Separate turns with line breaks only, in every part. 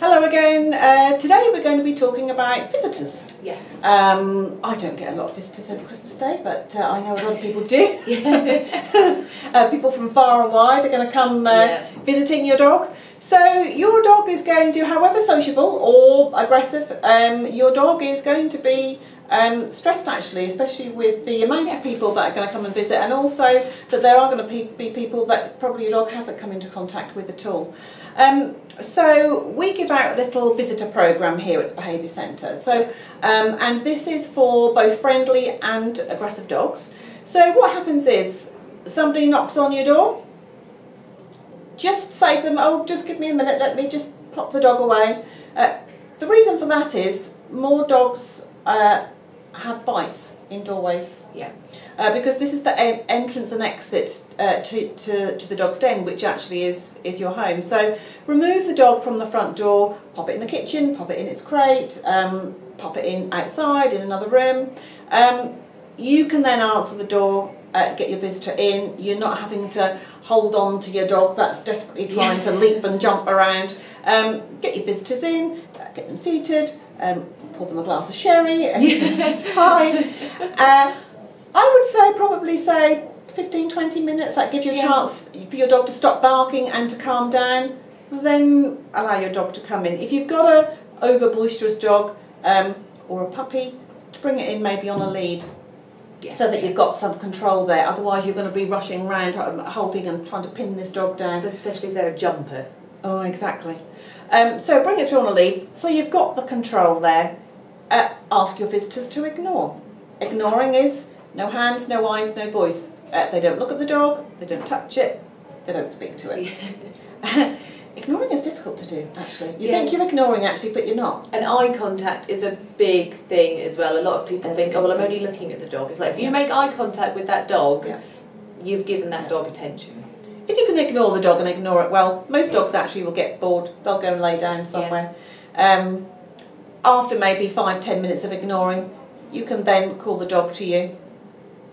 Hello again. Today we're going to be talking about visitors.
Yes.
I don't get a lot of visitors over Christmas Day, but I know a lot of people do. People from far and wide are going to come visiting your dog. So your dog is going to, however sociable or aggressive, your dog is going to be stressed actually, especially with the amount of people that are going to come and visit, and also that there are going to be people that probably your dog hasn't come into contact with at all. So we give out a little visitor program here at the Behaviour Centre. So and this is for both friendly and aggressive dogs. So what happens is somebody knocks on your door. Just say to them, "Oh, just give me a minute. Let me just pop the dog away." The reason for that is more dogs have bites in doorways.
Yeah.
Because this is the entrance and exit to the dog's den, which actually is your home. So remove the dog from the front door, pop it in the kitchen, pop it in its crate, pop it in outside in another room. You can then answer the door, get your visitor in. You're not having to hold on to your dog that's desperately trying to leap and jump around. Get your visitors in, get them seated, pour them a glass of sherry, and it's fine. I would say probably say 15-20 minutes. That gives you a chance for your dog to stop barking and to calm down. Then allow your dog to come in. If you've got a over boisterous dog or a puppy, to bring it in maybe on a lead. Yes. So that you've got some control there. Otherwise you're going to be rushing around holding and trying to pin this dog down.
So especially if they're a jumper.
Oh, exactly. So bring it through on a lead. So you've got the control there. Ask your visitors to ignore. Ignoring is no hands, no eyes, no voice. They don't look at the dog, they don't touch it, they don't speak to it. Ignoring is difficult to do, actually. You think you're ignoring, actually, but you're not.
And eye contact is a big thing as well. A lot of people think, oh, well, I'm only looking at the dog. It's like, if you make eye contact with that dog, you've given that dog attention.
If you can ignore the dog and ignore it well, most dogs actually will get bored. They'll go and lay down somewhere. After maybe 5-10 minutes of ignoring, you can then call the dog to you,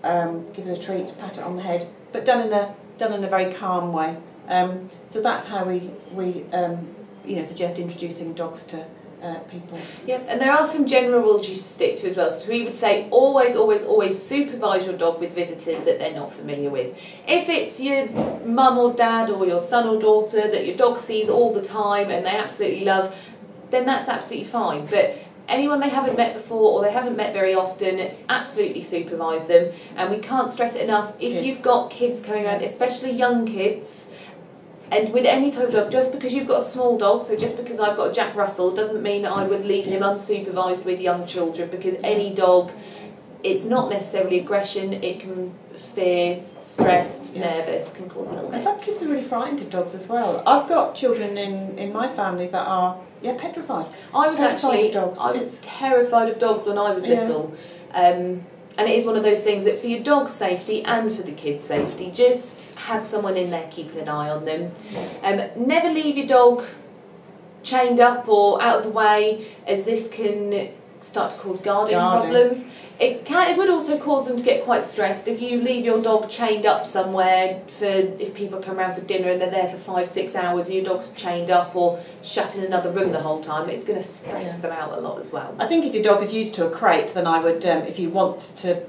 give it a treat, pat it on the head, but done in a very calm way. So that's how we suggest introducing dogs to people.
Yeah, and there are some general rules you should stick to as well. So we would say always, always, always supervise your dog with visitors that they're not familiar with. If it's your mum or dad or your son or daughter that your dog sees all the time and they absolutely love, then that's absolutely fine. But anyone they haven't met before or they haven't met very often, absolutely supervise them. And we can't stress it enough, if you've got kids coming around, especially young kids, and with any type of dog, just because you've got a small dog, so just because I've got a Jack Russell doesn't mean that I would leave him unsupervised with young children, because any dog, it's not necessarily aggression, it can fear, stressed, nervous, can cause a little bit.
And some kids are really frightened of dogs as well. I've got children in my family that are petrified.
I was terrified of dogs when I was little. And it is one of those things that for your dog's safety and for the kids' safety, just have someone in there keeping an eye on them. Never leave your dog chained up or out of the way, as this can start to cause guarding problems. It would also cause them to get quite stressed if you leave your dog chained up somewhere if people come around for dinner and they're there for 5-6 hours and your dog's chained up or shut in another room the whole time. It's going to stress them out a lot as well.
I think if your dog is used to a crate, then I would, if you want to,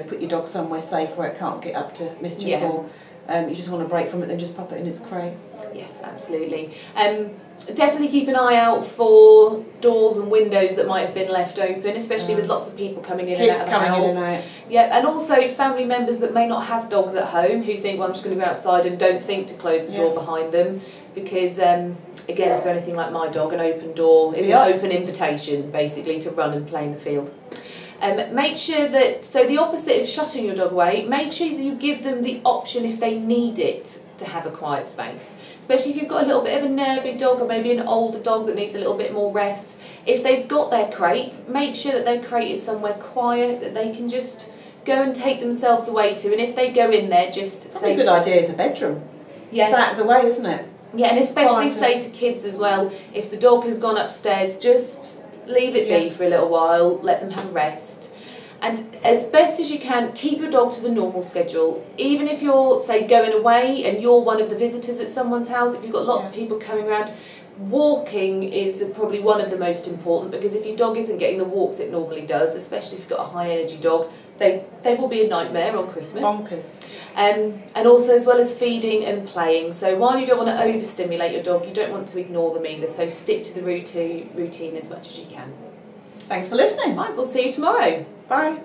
put your dog somewhere safe where it can't get up to mischief or you just want to break from it, then just pop it in its crate.
Yes, absolutely. Definitely keep an eye out for doors and windows that might have been left open, especially with lots of people coming in and out of the house. Yeah, and also family members that may not have dogs at home who think, well, I'm just going to go outside, and don't think to close the door behind them, because again, if they're anything like my dog, an open door is an open invitation basically to run and play in the field. Make sure that, so the opposite of shutting your dog away, make sure that you give them the option if they need it to have a quiet space. Especially if you've got a little bit of a nervy dog or maybe an older dog that needs a little bit more rest. If they've got their crate, make sure that their crate is somewhere quiet that they can just go and take themselves away to. And if they go in there, just say...
a good idea is a bedroom.
Yes.
It's out of the way, isn't it?
Yeah, and especially say to kids as well, if the dog has gone upstairs, just leave it be for a little while, let them have a rest. And as best as you can, keep your dog to the normal schedule. Even if you're, say, going away and you're one of the visitors at someone's house, if you've got lots of people coming around, Walking is probably one of the most important, because if your dog isn't getting the walks it normally does, especially if you've got a high energy dog, they will be a nightmare on Christmas.
Bonkers.
And also, as well as feeding and playing. So while you don't want to overstimulate your dog, you don't want to ignore them either. So stick to the routine as much as you can.
Thanks for listening.
Right, we'll see you tomorrow.
Bye.